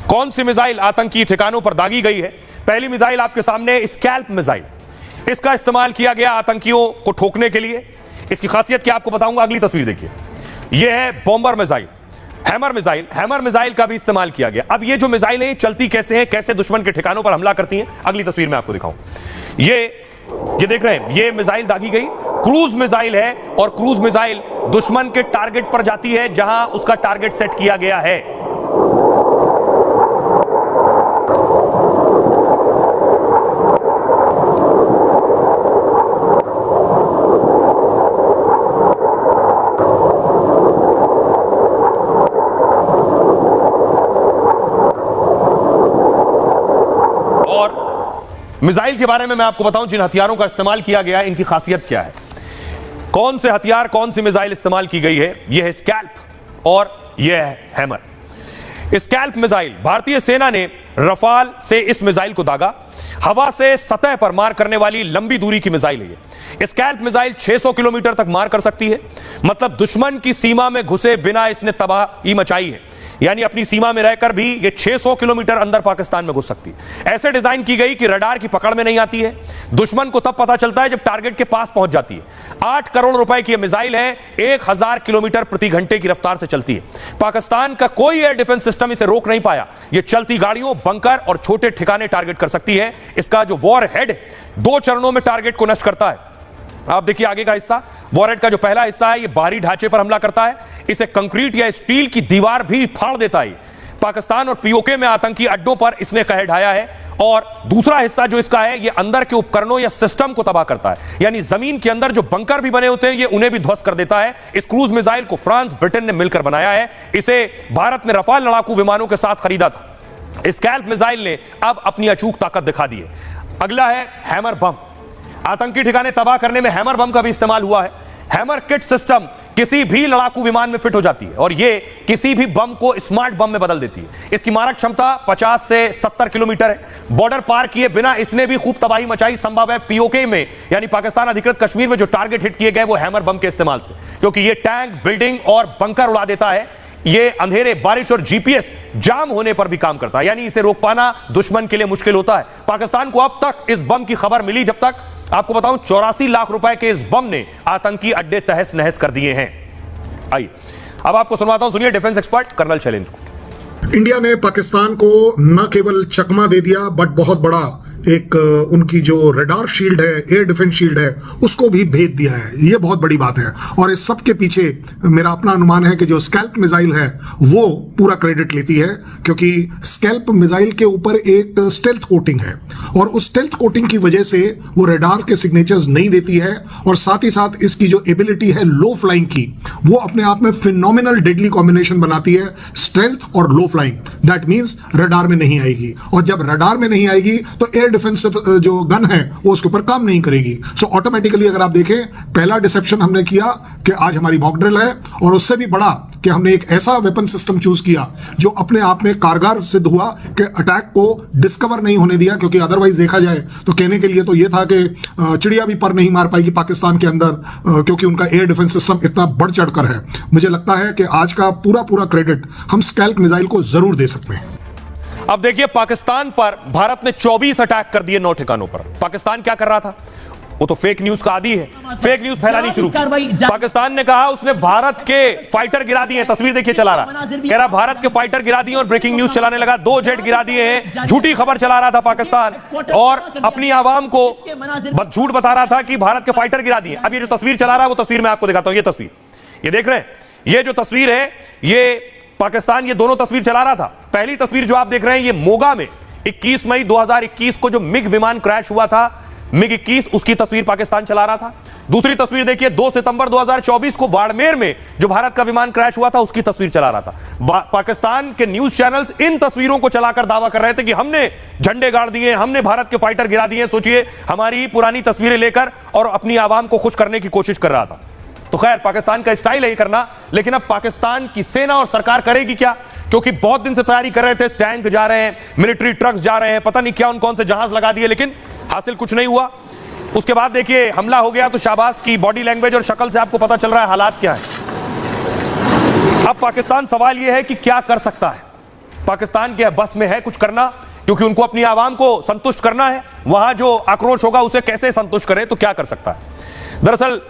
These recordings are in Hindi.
कौन सी मिसाइल आतंकी ठिकानों पर दागी गई है? पहली मिसाइल आपके सामने स्कैल्प मिसाइल, इसका इस्तेमाल किया गया आतंकियों को ठोकने के लिए। इसकी खासियत क्या आपको बताऊंगा, अगली तस्वीर देखिए। यह है bomber missile, hammer missile. Hammer missile का भी इस्तेमाल किया गया। अब ये जो मिसाइलें हैं चलती कैसे हैं, कैसे दुश्मन के ठिकानों पर हमला करती हैं, अगली तस्वीर में आपको दिखाऊं। ये देख रहे हैं, ये मिसाइल दागी गई, क्रूज मिसाइल है और क्रूज मिसाइल दुश्मन के टारगेट पर जाती है जहां उसका टारगेट सेट किया गया है। मिसाइल के बारे में मैं आपको बताऊं, जिन हथियारों का इस्तेमाल किया गया है इनकी खासियत क्या है, कौन से हथियार, कौन सी मिसाइल इस्तेमाल की गई है। यह है स्कैल्प और यह है हैमर। स्कैल्प मिसाइल, भारतीय सेना ने रफाल से इस मिसाइल को दागा। हवा से सतह पर मार करने वाली लंबी दूरी की मिसाइल है ये। स्कैल्प मिसाइल 600 किलोमीटर तक मार कर सकती है, मतलब दुश्मन की सीमा में घुसे बिना इसने तबाही मचाई है। यानी अपनी सीमा में रहकर भी ये 600 किलोमीटर अंदर पाकिस्तान में घुस सकती है। ऐसे डिजाइन की गई कि रडार की पकड़ में नहीं आती है, दुश्मन को तब पता चलता है जब टारगेट के पास पहुंच जाती है। 8 करोड़ रुपए की मिसाइल है, 1000 किलोमीटर प्रति घंटे की रफ्तार से चलती है। पाकिस्तान का कोई एयर डिफेंस सिस्टम इसे रोक नहीं पाया। यह चलती गाड़ियों, बंकर और छोटे ठिकाने टारगेट कर सकती है। इसका जो वॉर हेड 2 चरणों में टारगेट को नष्ट करता है। आप देखिए आगे का हिस्सा, वॉरहेड का जो पहला हिस्सा है, ये बाहरी ढांचे पर हमला करता है, इसे कंक्रीट या स्टील की दीवार भी फाड़ देता है। पाकिस्तान और पीओके में आतंकी अड्डों पर इसने कहर ढाया है। और दूसरा हिस्सा जो इसका है, ये अंदर के उपकरणों या सिस्टम को तबाह करता है, यानी जमीन के अंदर जो बंकर भी बने होते हैं ये उन्हें भी ध्वस्त कर देता है। इस क्रूज मिसाइल को फ्रांस, ब्रिटेन ने मिलकर बनाया है। इसे भारत ने रफाल लड़ाकू विमानों के साथ खरीदा था। स्कैल्प मिसाइल ने अब अपनी अचूक ताकत दिखा दी है। अगला है हैमर बम। आतंकी ठिकाने तबाह करने में हैमर बम का भी इस्तेमाल हुआ है। हैमर किट सिस्टम किसी भी लड़ाकू विमान में फिट हो जाती है और यह किसी भी बम को स्मार्ट बम में बदल देती है। इसकी मारक क्षमता 50 से 70 किलोमीटर है। बॉर्डर पार किए बिना इसने भी खूब तबाही मचाई। संभव है पीओके में यानी पाकिस्तान अधिकृत कश्मीर में जो टारगेट हिट किए गए वो हैमर बम के इस्तेमाल से, क्योंकि यह टैंक, बिल्डिंग और बंकर उड़ा देता है। ये अंधेरे, बारिश और जीपीएस जाम होने पर भी काम करता है, यानी इसे रोक पाना दुश्मन के लिए मुश्किल होता है। पाकिस्तान को अब तक इस बम की खबर मिली जब तक, आपको बताऊं 84 लाख रुपए के इस बम ने आतंकी अड्डे तहस नहस कर दिए हैं। आइए अब आपको सुनवाता हूं, सुनिए डिफेंस एक्सपर्ट कर्नल शैलेंद्र को। इंडिया ने पाकिस्तान को न केवल चकमा दे दिया बट बहुत बड़ा एक उनकी जो रडार शील्ड है, एयर डिफेंस शील्ड है, उसको भी भेद दिया है। ये बहुत बड़ी बात है और इस सब के पीछे मेरा अपना अनुमान है कि जो स्कैल्प मिसाइल है वो पूरा क्रेडिट लेती है, क्योंकि स्कैल्प मिसाइल के ऊपर एक स्टेल्थ कोटिंग है और उस स्टेल्थ कोटिंग की वजह से वो रडार के सिग्नेचर्स नहीं देती है और साथ ही साथ इसकी जो एबिलिटी है लो फ्लाइंग की, वो अपने आप में फिनोमिनल डेडली कॉम्बिनेशन बनाती है, स्टेल्थ और लो फ्लाइंग। दैट मींस रडार में नहीं आएगी और जब रडार में नहीं आएगी तो एयर डिफेंसिव जो गन है वो उसके ऊपर काम नहीं करेगी। सो ऑटोमेटिकली अगर आप देखें, पहला डिसेप्शन हमने किया कि आज हमारी मॉक ड्रिल है और उससे भी बड़ा कि हमने एक ऐसा वेपन सिस्टम चूज किया जो अपने आप में कारगर सिद्ध हुआ कि अटैक को डिस्कवर नहीं होने दिया, क्योंकि अदरवाइज देखा जाए तो कहने के लिए तो यह था कि चिड़िया भी पर नहीं मार पाएगी पाकिस्तान के अंदर, क्योंकि उनका एयर डिफेंस सिस्टम इतना बढ़ चढ़कर है। मुझे लगता है कि आज का पूरा क्रेडिट हम स्कैल्प मिसाइल को जरूर दे सकते हैं। अब देखिए, पाकिस्तान पर भारत ने 24 अटैक कर दिए 9 ठिकानों पर। पाकिस्तान क्या कर रहा था, वो तो फेक न्यूज का आदी है, फेक न्यूज फैलानी शुरू की। पाकिस्तान ने कहा उसने भारत के फाइटर गिरा दिए, तस्वीर देखिए चला रहा, कह रहा भारत के फाइटर गिरा दिए और ब्रेकिंग न्यूज चलाने लगा, 2 जेट गिरा दिए हैं। झूठी खबर चला रहा था पाकिस्तान और अपनी आवाम को झूठ बता रहा था कि भारत के फाइटर गिरा दिए। अब ये जो तस्वीर चला रहा है वो तस्वीर मैं आपको दिखाता हूं। ये तस्वीर, ये देख रहे हैं, ये जो तस्वीर है ये पाकिस्तान ये दोनों तस्वीर चला रहा था। पहली तस्वीर जो आप देख रहे हैं ये मोगा में 21 मई 2021 को जो मिग विमान क्रैश हुआ था, मिग 21, उसकी तस्वीर पाकिस्तान चला रहा था। दूसरी तस्वीर देखिए 2 सितंबर 2024 को बाड़मेर में जो भारत का विमान क्रैश हुआ था उसकी तस्वीर चला रहा था। पाकिस्तान के न्यूज चैनल्स इन तस्वीरों को चलाकर दावा कर रहे थे कि हमने झंडे गाड़ दिए, हमने भारत के फाइटर गिरा दिए। सोचिए, हमारी ही पुरानी तस्वीरें लेकर और अपनी आवाम को खुश करने की कोशिश कर रहा था। तो खैर, पाकिस्तान का स्टाइल है ये करना, लेकिन अब पाकिस्तान की सेना और सरकार करेगी क्या, क्योंकि बहुत दिन से तैयारी कर रहे थे, टैंक जा रहे हैं, मिलिट्री ट्रक्स जा रहे हैं, पता नहीं क्या कौन से जहाज लगा दिए, लेकिन हासिल कुछ नहीं हुआ। उसके बाद देखिए हमला हो गया तो शाहबाज की बॉडी लैंग्वेज और शक्ल से आपको पता चल रहा है हालात क्या है। अब पाकिस्तान सवाल यह है कि क्या कर सकता है। पाकिस्तान के बस में है कुछ करना, क्योंकि उनको अपनी आवाम को संतुष्ट करना है। वहां जो आक्रोश होगा उसे कैसे संतुष्ट करे, तो क्या कर सकता है। दरअसल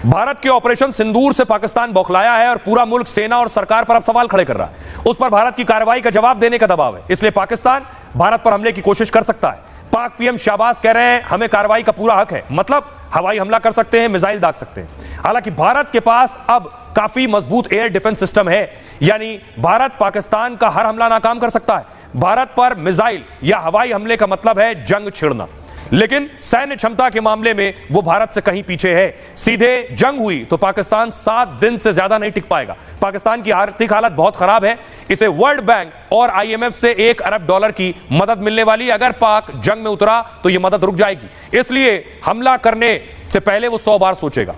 भारत के ऑपरेशन सिंदूर से पाकिस्तान बौखलाया है और पूरा मुल्क सेना और सरकार पर अब सवाल खड़े कर रहा है। उस पर भारत की कार्रवाई का जवाब देने का दबाव है, इसलिए पाकिस्तान भारत पर हमले की कोशिश कर सकता है। पाक पीएम शाहबाज कह रहे हैं हमें कार्रवाई का पूरा हक है, मतलब हवाई हमला कर सकते हैं, मिसाइल दाग सकते हैं। हालांकि भारत के पास अब काफी मजबूत एयर डिफेंस सिस्टम है, यानी भारत पाकिस्तान का हर हमला नाकाम कर सकता है। भारत पर मिसाइल या हवाई हमले का मतलब है जंग छिड़ना, लेकिन सैन्य क्षमता के मामले में वो भारत से कहीं पीछे है। सीधे जंग हुई तो पाकिस्तान 7 दिन से ज्यादा नहीं टिक पाएगा। पाकिस्तान की आर्थिक हालत बहुत खराब है, इसे वर्ल्ड बैंक और IMF से $1 अरब की मदद मिलने वाली। अगर पाक जंग में उतरा तो यह मदद रुक जाएगी, इसलिए हमला करने से पहले वो 100 बार सोचेगा।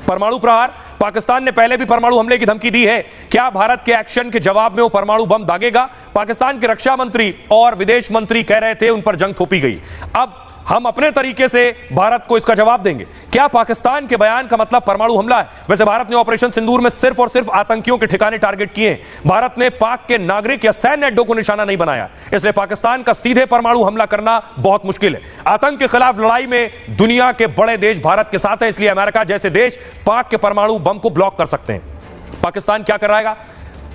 परमाणु प्रहार, पाकिस्तान ने पहले भी परमाणु हमले की धमकी दी है। क्या भारत के एक्शन के जवाब में वो परमाणु बम दागेगा? पाकिस्तान के रक्षा मंत्री और विदेश मंत्री कह रहे थे उन पर जंग थोपी गई। अब हम अपने तरीके से भारत को इसका जवाब देंगे। क्या पाकिस्तान के बयान का मतलब परमाणु हमला है? वैसे भारत ने ऑपरेशन सिंदूर में सिर्फ और सिर्फ आतंकियों के ठिकाने टारगेट किए। भारत ने पाक के नागरिक या सैन्य अड्डों को निशाना नहीं बनाया, इसलिए पाकिस्तान का सीधे परमाणु हमला करना बहुत मुश्किल है। आतंक के खिलाफ लड़ाई में दुनिया के बड़े देश भारत के साथ है, इसलिए अमेरिका जैसे देश पाक के परमाणु बम को ब्लॉक कर सकते हैं। पाकिस्तान क्या कराएगा?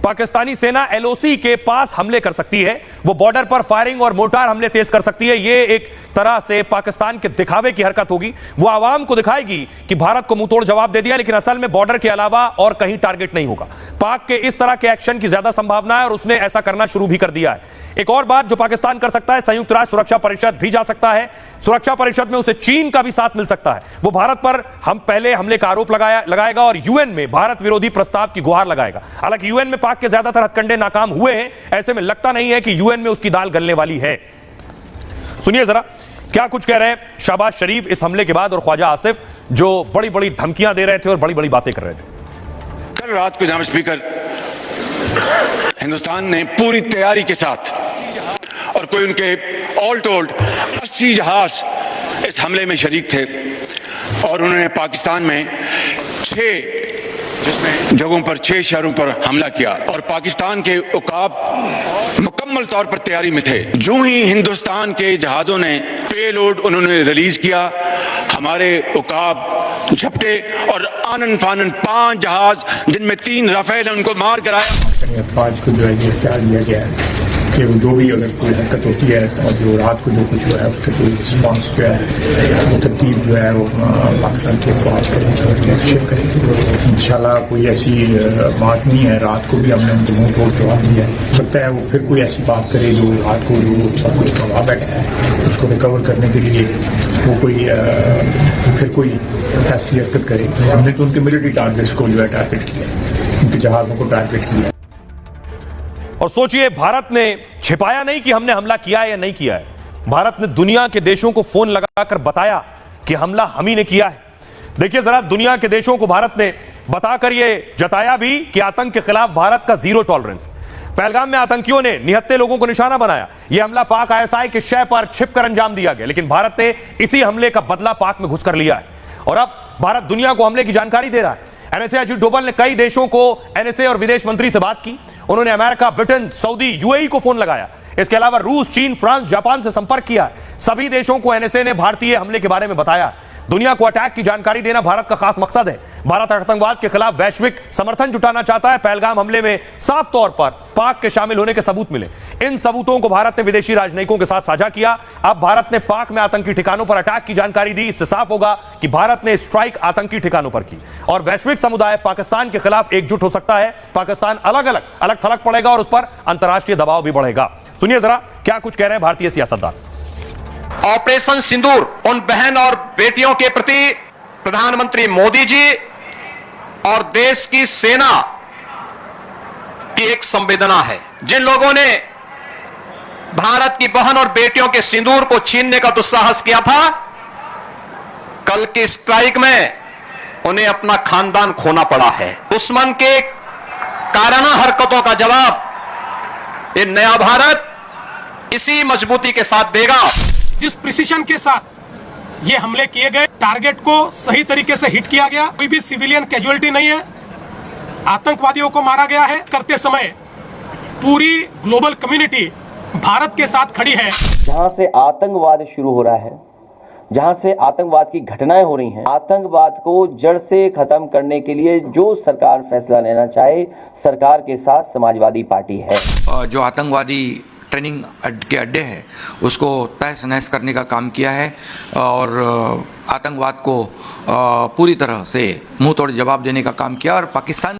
पाकिस्तानी सेना LOC के पास हमले कर सकती है, वो बॉर्डर पर फायरिंग और मोर्टार हमले तेज कर सकती है। ये एक तरह से पाकिस्तान के दिखावे की हरकत होगी। वो आवाम को दिखाएगी कि भारत को मुंहतोड़ जवाब दे दिया, लेकिन असल में बॉर्डर के अलावा और कहीं टारगेट नहीं होगा। पाक के इस तरह के एक्शन की ज्यादा संभावना है और उसने ऐसा करना शुरू भी कर दिया है। एक और बात जो पाकिस्तान कर सकता है, संयुक्त राष्ट्र सुरक्षा परिषद भी जा सकता है। सुरक्षा परिषद में उसे चीन का भी साथ मिल सकता है। वो भारत पर हम पहले हमले का आरोप लगाएगा और UN में भारत विरोधी प्रस्ताव की गुहार लगाएगा। हालांकि UN में पाक के ज्यादातर हथकंडे नाकाम हुए हैं, ऐसे में लगता नहीं है कि UN में उसकी दाल गलने वाली है। सुनिए जरा क्या कुछ कह रहे हैं शहबाज शरीफ इस हमले के बाद और ख्वाजा आसिफ, जो बड़ी बड़ी धमकियां दे रहे थे और बड़ी बड़ी बातें कर रहे थे। कल रात को जनाब स्पीकर, हिंदुस्तान ने पूरी तैयारी के साथ और कोई उनके ऑल टोल्ड 80 जहाज इस हमले में शरीक थे और उन्होंने पाकिस्तान में 6 जगहों पर 6 शहरों पर हमला किया और पाकिस्तान के उकाब मुकम्मल तौर पर तैयारी में थे। जो ही हिंदुस्तान के जहाज़ों ने पेलोड उन्होंने रिलीज किया, हमारे उकाब झपटे और आनन फानन 5 जहाज जिनमें 3 राफेल हैं उनको मार गिराया। अफवाज को जो है गिरफ्तार किया गया है कि वो जो भी अगर कोई हरकत होती है और जो रात को जो कुछ हुआ है उसका कोई रिस्पॉन्स जो है वो तरतीब जो है वो पाकिस्तान के फौज करेंगे और रिएक्शन करेंगे। इंशाल्लाह कोई ऐसी बात नहीं है। रात को भी हमने उनको मुंह तोड़ जवाब दिया है। सकता है वो फिर कोई ऐसी बात करे जो रात को जो सब कुछ गवा बैठा है उसको रिकवर करने के लिए वो कोई फिर कोई ऐसी हरकत करे। हमने तो उनके मिलिट्री टारगेट्स को जो है टारगेट किया, उनके जहाज़ों को टारगेट किया। और सोचिए, भारत ने छिपाया नहीं कि हमने हमला किया है या नहीं किया है। भारत ने दुनिया के देशों को फोन लगाकर बताया कि हमला हम ही ने किया है। देखिए जरा, दुनिया के देशों को भारत ने बताकर यह जताया भी कि आतंक के खिलाफ भारत का जीरो टॉलरेंस। पहलगाम में आतंकियों ने निहत्थे लोगों को निशाना बनाया। यह हमला पाक ISI के शय पर छिपकर अंजाम दिया गया, लेकिन भारत ने इसी हमले का बदला पाक में घुसकर लिया है और अब भारत दुनिया को हमले की जानकारी दे रहा है। NSA अजीत डोभाल ने कई देशों को NSA और विदेश मंत्री से बात की। उन्होंने अमेरिका, ब्रिटेन, सऊदी, UAE को फोन लगाया। इसके अलावा रूस, चीन, फ्रांस, जापान से संपर्क किया। सभी देशों को NSA ने भारतीय हमले के बारे में बताया। दुनिया को अटैक की जानकारी देना भारत का खास मकसद है। भारत आतंकवाद के खिलाफ वैश्विक समर्थन जुटाना चाहता है। पहलगाम हमले में साफ तौर पर पाक के शामिल होने के सबूत मिले। इन सबूतों को भारत ने विदेशी राजनयिकों के साथ साझा किया। अब भारत ने पाक में आतंकी ठिकानों पर अटैक की जानकारी दी। इससे साफ होगा कि भारत ने स्ट्राइक आतंकी ठिकानों पर की और वैश्विक समुदाय पाकिस्तान के खिलाफ एकजुट हो सकता है। पाकिस्तान अलग थलग पड़ेगा और उस पर अंतर्राष्ट्रीय दबाव भी बढ़ेगा। सुनिए जरा क्या कुछ कह रहे हैं भारतीय सियासतदान। ऑपरेशन सिंदूर उन बहन और बेटियों के प्रति प्रधानमंत्री मोदी जी और देश की सेना की एक संवेदना है। जिन लोगों ने भारत की बहन और बेटियों के सिंदूर को छीनने का दुस्साहस किया था, कल की स्ट्राइक में उन्हें अपना खानदान खोना पड़ा है। दुश्मन के काराना हरकतों का जवाब ये नया भारत इसी मजबूती के साथ देगा। जिस प्रिसीशन के साथ ये हमले किए गए, टारगेट को सही तरीके से हिट किया गया, कोई भी सिविलियन कैजुअलिटी नहीं है, आतंकवादियों को मारा गया है। करते समय पूरी ग्लोबल कम्युनिटी भारत के साथ खड़ी है। जहां से आतंकवाद शुरू हो रहा है, जहां से आतंकवाद की घटनाएं हो रही हैं, आतंकवाद को जड़ से खत्म करने के लिए जो सरकार फैसला लेना चाहे, सरकार के साथ समाजवादी पार्टी है। जो आतंकवादी ट्रेनिंग के अड्डे हैं उसको तहस नहस करने का काम किया है और आतंकवाद को पूरी तरह से मुंह तोड़ जवाब देने का काम किया और पाकिस्तान